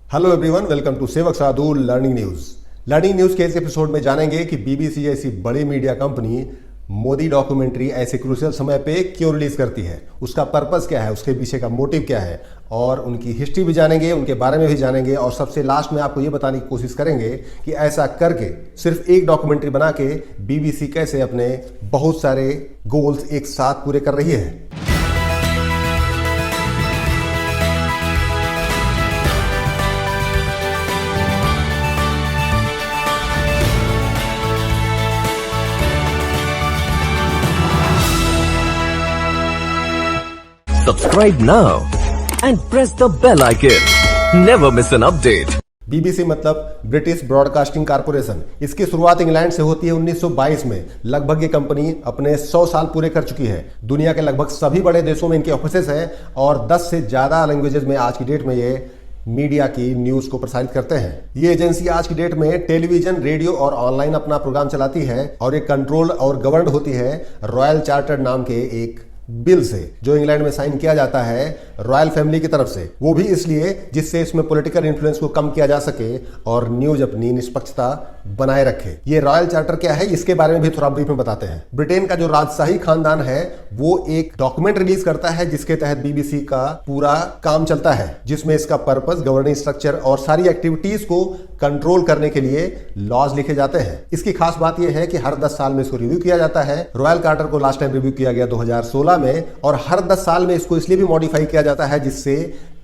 Hello everyone, welcome to सेवक साधु learning news के इस एपिसोड में जानेंगे कि बीबीसी जैसी बड़ी मीडिया कंपनी मोदी डॉक्यूमेंट्री ऐसे क्रूशियल समय पे क्यों रिलीज करती है, उसका पर्पस क्या है, उसके पीछे का मोटिव क्या है, और उनकी हिस्ट्री भी जानेंगे, उनके बारे में भी जानेंगे, और सबसे लास्ट में आपको ये बताने की कोशिश करेंगे कि ऐसा करके सिर्फ एक डॉक्यूमेंट्री बना के बीबीसी कैसे अपने बहुत सारे गोल्स एक साथ पूरे कर रही है। Subscribe now and press the bell icon. Never miss an update. BBC मतलब ब्रिटिश ब्रॉडकास्टिंग कारपोरेशन। इसकी शुरुआत इंग्लैंड से होती है 1922 में। लगभग ये कंपनी अपने 100 साल पूरे कर चुकी है। दुनिया के लगभग सभी बड़े देशों में इनके ऑफिसेस हैं और 10 से ज़्यादा लैंग्वेजेस में आज की डेट में ये मीडिया की न्यूज को प्रसारित करते हैं। ये एजेंसी आज की डेट में टेलीविजन, रेडियो और ऑनलाइन अपना प्रोग्राम चलाती है और ये कंट्रोल्ड और गवर्नड होती है रॉयल चार्टर्ड नाम के एक बिल से, जो इंग्लैंड में साइन किया जाता है रॉयल फैमिली की तरफ से। वो भी इसलिए जिससे इसमें पॉलिटिकल इन्फ्लुएंस को कम किया जा सके और न्यूज अपनी निष्पक्षता बनाए रखे। ये रॉयल चार्टर क्या है, इसके बारे में भी थोड़ा ब्रीफ में बताते हैं। ब्रिटेन का जो राजशाही खानदान है वो एक डॉक्यूमेंट रिलीज करता है जिसके तहत बीबीसी का पूरा काम चलता है, जिसमें इसका पर्पस, गवर्निंग स्ट्रक्चर और सारी एक्टिविटीज को कंट्रोल करने के लिए लॉज लिखे जाते हैं। इसकी खास बात यह है कि हर 10 साल में इसको रिव्यू किया जाता है। रॉयल चार्टर को लास्ट टाइम रिव्यू किया गया 2016 में, और हर 10 साल में इसको इसलिए भी मॉडिफाई किया जाता है जिससे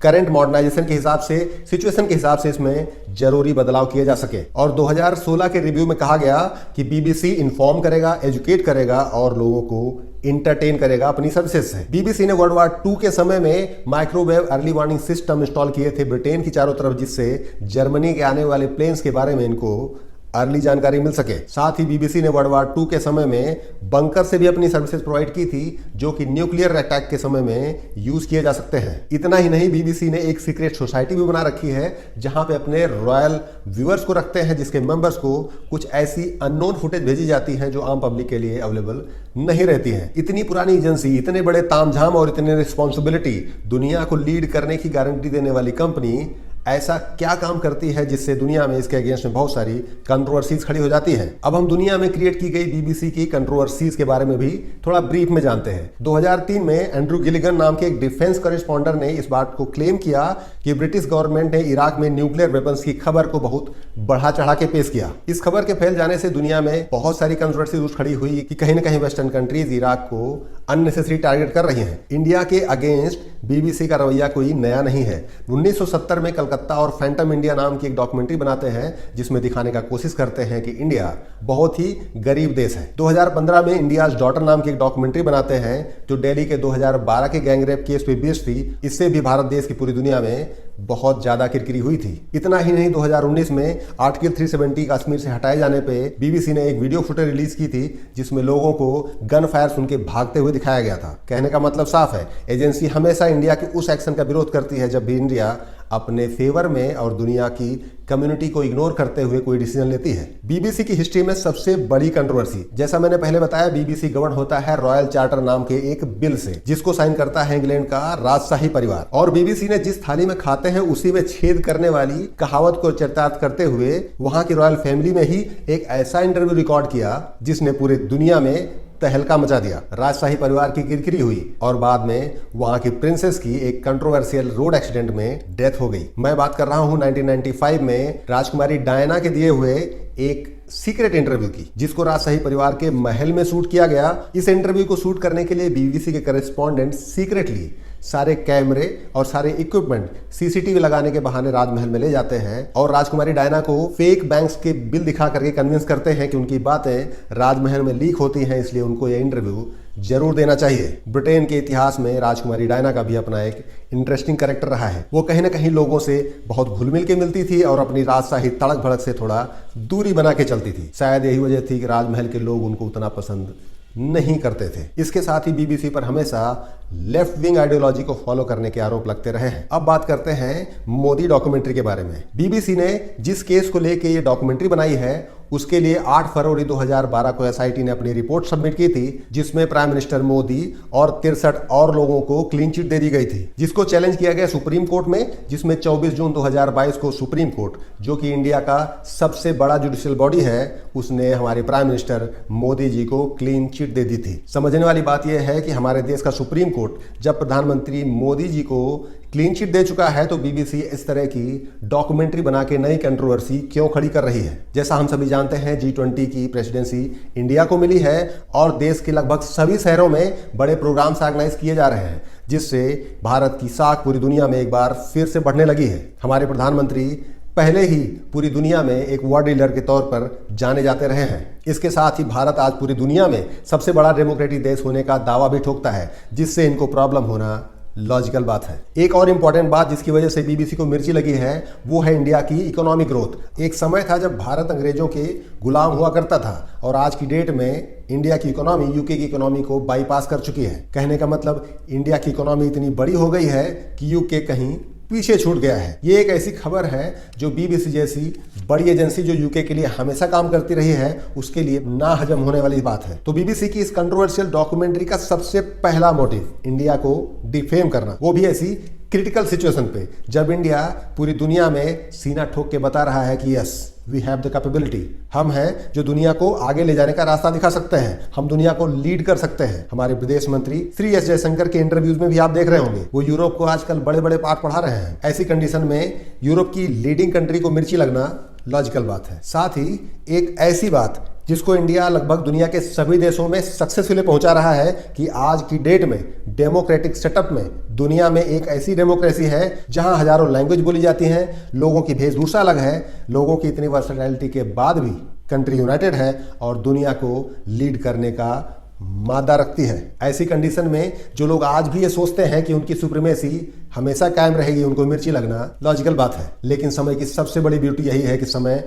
करंट मॉडर्नाइजेशन के हिसाब से, सिचुएशन के हिसाब से इसमें जरूरी बदलाव किए जा सके। और 2016 के रिव्यू में कहा गया कि बीबीसी इन्फॉर्म करेगा, एजुकेट करेगा और लोगों को इंटरटेन करेगा अपनी सर्विसेज से। बीबीसी ने वर्ल्ड वार 2 के समय में microwave early warning system install किए थे ब्रिटेन की चारों तरफ, जिससे जर्मनी के आने वाले प्लेन्स के बारे में इनको अर्ली जानकारी मिल सके। साथ ही बीबीसी ने वर्ल्ड वार 2 के समय में बंकर से भी अपनी सर्विसेज प्रोवाइड की थी, जो कि न्यूक्लियर अटैक के समय में यूज किए जा सकते हैं। इतना ही नहीं, बीबीसी ने एक सीक्रेट सोसाइटी भी बना रखी है जहां पे अपने रॉयल व्यूअर्स को रखते हैं, जिसके मेंबर्स को कुछ ऐसी अननोन फुटेज भेजी जाती है जो आम पब्लिक के लिए अवेलेबल नहीं रहती है। इतनी पुरानी एजेंसी, इतने बड़े तामझाम और इतनी रिस्पॉन्सिबिलिटी, दुनिया को लीड करने की गारंटी देने वाली कंपनी ऐसा क्या काम करती है जिससे दुनिया में इसके अगेंस्ट में बहुत सारी कंट्रोवर्सीज खड़ी हो जाती हैं। अब हम दुनिया में क्रिएट की गई बीबीसी की कंट्रोवर्सीज के बारे में भी थोड़ा ब्रीफ में जानते हैं। 2003 में एंड्रू गिलिगन नाम के एक डिफेंस करेस्पॉन्डर ने इस बात को क्लेम किया कि ब्रिटिश गवर्नमेंट ने इराक में न्यूक्लियर वेपन्स की खबर को बहुत बढ़ा चढ़ा के पेश किया। इस खबर के फैल जाने से दुनिया में बहुत सारी कंट्रोवर्सी खड़ी हुई कि कहीं ना कहीं वेस्टर्न कंट्रीज इराक को अननेसेसरी टारगेट कर रही हैं। इंडिया के अगेंस्ट बीबीसी का रवैया कोई नया नहीं है। 1970 में कलकत्ता और फैंटम इंडिया नाम की एक डॉक्यूमेंट्री बनाते हैं जिसमें दिखाने का कोशिश करते हैं कि इंडिया बहुत ही गरीब देश है। 2015 में इंडियाज डॉटर नाम की एक डॉक्यूमेंट्री बनाते हैं जो दिल्ली के 2012 के गैंगरेप केस पे बेस्ड थी। इससे भी भारत देश की पूरी दुनिया में बहुत ज्यादा किरकिरी हुई थी। इतना ही नहीं, 2019 में आर्टिकल 370 कश्मीर से हटाए जाने पे बीबीसी ने एक वीडियो फुटेज रिलीज की थी जिसमें लोगों को गन फायर सुन के भागते हुए दिखाया गया था। कहने का मतलब साफ है, एजेंसी हमेशा इंडिया के उस एक्शन का विरोध करती है जब भी इंडिया अपने फेवर में और दुनिया की कम्युनिटी को इग्नोर करते हुए कोई डिसीजन लेती है। बीबीसी की हिस्ट्री में सबसे बड़ी कंट्रोवर्सी, जैसा मैंने पहले बताया, बीबीसी गवर्न होता है रॉयल चार्टर नाम के एक बिल से, जिसको साइन करता है इंग्लैंड का राजशाही परिवार। और बीबीसी ने जिस थाली में खाते हैं उसी में छेद करने वाली कहावत को चरितार्थ करते हुए वहां की रॉयल फैमिली में ही एक ऐसा इंटरव्यू रिकॉर्ड किया जिसने पूरे दुनिया में तहलका मचा दिया। राजशाही परिवार की किरकिरी हुई और बाद में वहां की प्रिंसेस की एक कंट्रोवर्शियल रोड एक्सीडेंट में डेथ हो गई। मैं बात कर रहा हूं 1995 में राजकुमारी डायना के दिए हुए एक सीक्रेट इंटरव्यू की, जिसको राजशाही परिवार के महल में शूट किया गया। इस इंटरव्यू को शूट करने के लिए बीबीसी के करेस्पॉन्डेंट सीक्रेटली सारे कैमरे और सारे इक्विपमेंट सीसीटीवी लगाने के बहाने राजमहल में ले जाते हैं और राजकुमारी डायना को फेक बैंक्स के बिल दिखा करके कन्विंस करते हैं कि उनकी बातें राजमहल में लीक होती हैं, इसलिए उनको यह इंटरव्यू जरूर देना चाहिए। ब्रिटेन के इतिहास में राजकुमारी डायना का भी अपना एक इंटरेस्टिंग कैरेक्टर रहा है। वो कहीं ना कहीं लोगों से बहुत घुल मिल के मिलती थी और अपनी राजशाही तड़क भड़क से थोड़ा दूरी बना के चलती थी। शायद यही वजह थी कि राजमहल के लोग उनको उतना पसंद नहीं करते थे। इसके साथ ही बीबीसी पर हमेशा लेफ्ट विंग आइडियोलॉजी को फॉलो करने के आरोप लगते रहे हैं। अब बात करते हैं मोदी डॉक्यूमेंट्री के बारे में। बीबीसी ने जिस केस को लेके ये डॉक्यूमेंट्री बनाई है उसके लिए 8 फरवरी 2012 को एसआईटी ने अपनी रिपोर्ट सबमिट की थी, जिसमें प्राइम मिनिस्टर मोदी और 63 और लोगों को क्लीन चिट दे दी गई थी, जिसको चैलेंज किया गया सुप्रीम कोर्ट में, जिसमें 24 जून 2022 को सुप्रीम कोर्ट, जो कि इंडिया का सबसे बड़ा जुडिशियल बॉडी है, उसने हमारे प्राइम मिनिस्टर मोदी जी को क्लीन चिट दे दी थी। समझने वाली बात यह है कि हमारे देश का सुप्रीम कोर्ट जब प्रधानमंत्री मोदी जी को क्लीन चिट दे चुका है, तो बीबीसी इस तरह की डॉक्यूमेंट्री बना के नई कंट्रोवर्सी क्यों खड़ी कर रही है। जैसा हम सभी जानते हैं, G20 की प्रेसिडेंसी इंडिया को मिली है और देश के लगभग सभी शहरों में बड़े प्रोग्राम्स ऑर्गेनाइज किए जा रहे हैं, जिससे भारत की साख पूरी दुनिया में एक बार फिर से बढ़ने लगी है। हमारे प्रधानमंत्री पहले ही पूरी दुनिया में एक वर्ल्ड लीडर के तौर पर जाने जाते रहे हैं। इसके साथ ही भारत आज पूरी दुनिया में सबसे बड़ा डेमोक्रेटिक देश होने का दावा भी ठोकता है, जिससे इनको प्रॉब्लम होना लॉजिकल बात है। एक और इम्पॉर्टेंट बात जिसकी वजह से बीबीसी को मिर्ची लगी है, वो है इंडिया की इकोनॉमिक ग्रोथ। एक समय था जब भारत अंग्रेजों के गुलाम हुआ करता था और आज की डेट में इंडिया की इकोनॉमी यूके की इकोनॉमी को बाईपास कर चुकी है। कहने का मतलब इंडिया की इकोनॉमी इतनी बड़ी हो गई है कि यूके कहीं पीछे छूट गया है। ये एक ऐसी खबर है जो बीबीसी जैसी बड़ी एजेंसी जो यूके के लिए हमेशा काम करती रही है, उसके लिए ना हजम होने वाली बात है। तो बीबीसी की इस कंट्रोवर्शियल डॉक्यूमेंट्री का सबसे पहला मोटिव इंडिया को डिफेम करना, वो भी ऐसी क्रिटिकल सिचुएशन पे जब इंडिया पूरी दुनिया में सीना ठोक के बता रहा है कि yes we have the capability, हम हैं जो दुनिया को आगे ले जाने का रास्ता दिखा सकते हैं, हम दुनिया को लीड कर सकते हैं। हमारे विदेश मंत्री श्री एस जयशंकर के इंटरव्यूज में भी आप देख रहे होंगे, वो यूरोप को आजकल बड़े बड़े पाठ पढ़ा रहे हैं। ऐसी कंडीशन में यूरोप की लीडिंग कंट्री को मिर्ची लगना लॉजिकल बात है। साथ ही एक ऐसी बात जिसको इंडिया लगभग दुनिया के सभी देशों में सक्सेसफुली पहुंचा रहा है कि आज की डेट में डेमोक्रेटिक सेटअप में दुनिया में एक ऐसी डेमोक्रेसी है जहां हजारों लैंग्वेज बोली जाती हैं, लोगों की वेशभूषा अलग है, लोगों की इतनी वर्सटैलिटी के बाद भी कंट्री यूनाइटेड है और दुनिया को लीड करने का मादा रखती है। ऐसी कंडीशन में जो लोग आज भी ये सोचते हैं कि उनकी सुप्रीमेसी हमेशा कायम रहेगी, उनको मिर्ची लगना लॉजिकल बात है। लेकिन समय की सबसे बड़ी ब्यूटी यही है कि समय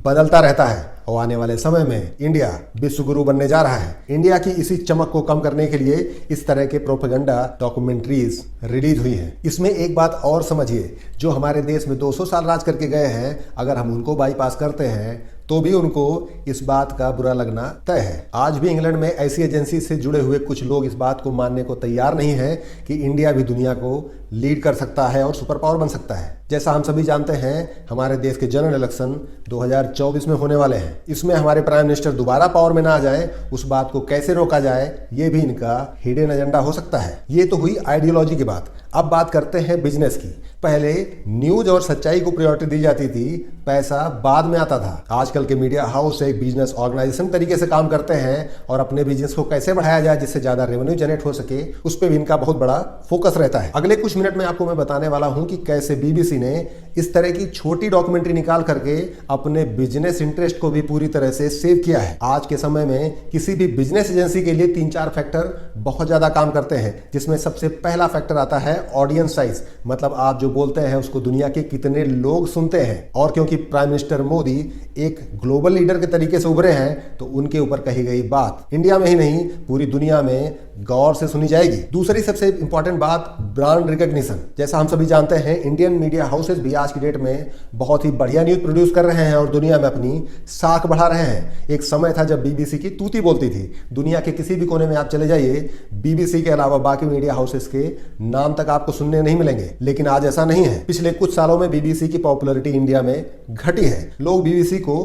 बदलता रहता है और आने वाले समय में इंडिया विश्व गुरु बनने जा रहा है। इंडिया की इसी चमक को कम करने के लिए इस तरह के प्रोपेगेंडा डॉक्यूमेंट्रीज रिलीज हुई हैं। इसमें एक बात और समझिए, जो हमारे देश में 200 साल राज करके गए हैं, अगर हम उनको बाईपास करते हैं तो भी उनको इस बात का बुरा लगना तय है। आज भी इंग्लैंड में ऐसी एजेंसी से जुड़े हुए कुछ लोग इस बात को मानने को तैयार नहीं है कि इंडिया भी दुनिया को लीड कर सकता है और सुपर पावर बन सकता है। जैसा हम सभी जानते हैं, हमारे देश के जनरल इलेक्शन 2024 में होने वाले हैं। इसमें हमारे प्राइम मिनिस्टर दोबारा पावर में ना आ जाए, उस बात को कैसे रोका जाए, ये भी इनका हिडन एजेंडा हो सकता है। ये तो हुई आइडियोलॉजी की बात। अब बात करते हैं बिजनेस की। पहले न्यूज और सच्चाई को प्रायोरिटी दी जाती थी, पैसा बाद में आता था। आजकल के मीडिया हाउस एक बिजनेस ऑर्गेनाइजेशन तरीके से काम करते हैं और अपने बिजनेस को कैसे बढ़ाया जाए जिससे ज्यादा रेवेन्यू जनरेट हो सके, उस पर भी इनका बहुत बड़ा फोकस रहता है। अगले कुछ मिनट में आपको मैं बताने वाला हूं कि कैसे बीबीसी ने इस तरह की छोटी डॉक्यूमेंट्री निकाल करके अपने बिजनेस इंटरेस्ट को भी पूरी तरह से सेव किया है। आज के समय में किसी भी बिजनेस एजेंसी के लिए 3-4 फैक्टर बहुत ज्यादा काम करते हैं, जिसमें सबसे पहला फैक्टर आता है ऑडियंस साइज, मतलब आप जो बोलते हैं उसको दुनिया के कितने लोग सुनते हैं। और क्योंकि प्राइम मिनिस्टर मोदी एक ग्लोबल लीडर के तरीके से उभरे हैं, तो उनके ऊपर कही गई बात इंडिया में ही नहीं पूरी दुनिया में गौर से सुनी जाएगी। दूसरी सबसे इंपॉर्टेंट बात, ब्रांड रिकॉग्निशन। जैसा हम सभी जानते हैं, इंडियन मीडिया हाउसेस भी आज की डेट में बहुत ही बढ़िया न्यूज प्रोड्यूस कर रहे हैं और दुनिया में अपनी साख बढ़ा रहे हैं। एक समय था जब बीबीसी की तूती बोलती थी। दुनिया के किसी भी कोने में आप चले जाइए, बीबीसी के अलावा बाकी मीडिया हाउसेस के नाम तक आपको सुनने नहीं मिलेंगे। लेकिन आज ऐसा नहीं है। पिछले कुछ सालों में बीबीसी की पॉपुलैरिटी इंडिया में घटी है। लोग बीबीसी को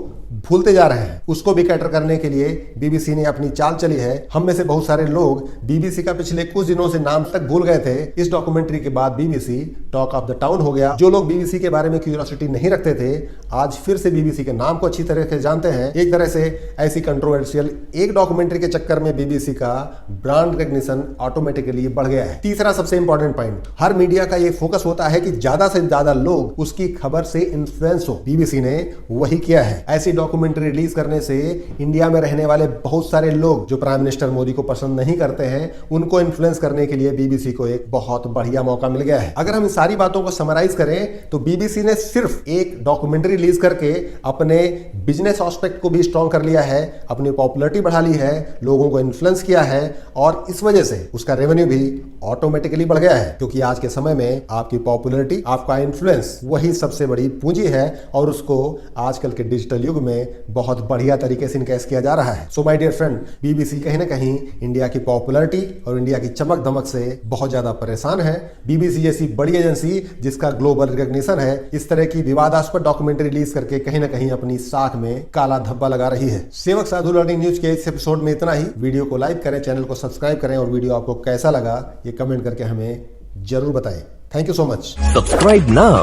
भूलते जा रहे हैं। उसको भी कैटर करने के लिए बीबीसी ने अपनी चाल चली है। हम में से बहुत सारे लोग बीबीसी का पिछले कुछ दिनों से नाम तक भूल गए थे। इस डॉक्यूमेंट्री के बाद BBC talk of the town हो गया। जो लोग बीबीसी के बारे में क्यूरियोसिटी नहीं रखते थे, आज फिर से बीबीसी के नाम को अच्छी तरह से जानते हैं। एक तरह से ऐसी कंट्रोवर्शियल एक डॉक्यूमेंट्री के चक्कर में बीबीसी का ब्रांड रिकॉग्निशन ऑटोमेटिकली बढ़ गया है। तीसरा सबसे इंपॉर्टेंट पॉइंट, हर मीडिया का ये फोकस होता है कि ज्यादा से ज्यादा लोग उसकी खबर से इन्फ्लुएंस हो। बीबीसी ने वही किया है। ऐसी डॉक्यूमेंट्री रिलीज करने से इंडिया में रहने वाले बहुत सारे लोग जो प्राइम मिनिस्टर मोदी को पसंद नहीं करते हैं, उनको इन्फ्लुएंस करने के लिए बीबीसी को एक बहुत बढ़िया मौका मिल गया है। अगर हम इन सारी बातों को समराइज करें तो बीबीसी ने सिर्फ एक डॉक्यूमेंट्री रिलीज करके अपने बिजनेस एस्पेक्ट को भी स्ट्रॉन्ग कर लिया है, अपनी पॉपुलैरिटी बढ़ा ली है, लोगों को इन्फ्लुएंस किया है और इस वजह से उसका रेवेन्यू भी ऑटोमेटिकली बढ़ गया है। क्योंकि आज के समय में आपकी पॉपुलैरिटी, आपका इन्फ्लुएंस वही सबसे बड़ी पूंजी है और उसको आजकल के डिजिटल युग में बहुत बढ़िया तरीके से इनकेस किया जा रहा है। So my dear friend, BBC कहीं ना कहीं इंडिया की पॉपुलैरिटी और इंडिया की चमक धमक से बहुत ज्यादा परेशान है। बीबीसी जैसी बड़ी एजेंसी जिसका ग्लोबल रिकॉग्निशन है, इस तरह की विवादास्पद डॉक्यूमेंट्री रिलीज करके कहीं ना कहीं अपनी साख में काला धब्बा लगा रही है। सेवक साधु लर्निंग न्यूज के इस एपिसोड में इतना ही। वीडियो को लाइक करें, चैनल को सब्सक्राइब करें और वीडियो आपको कैसा लगा ये कमेंट करके हमें जरूर बताएं। Thank you so much. Subscribe now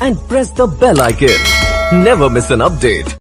and press the bell icon. Never miss an update.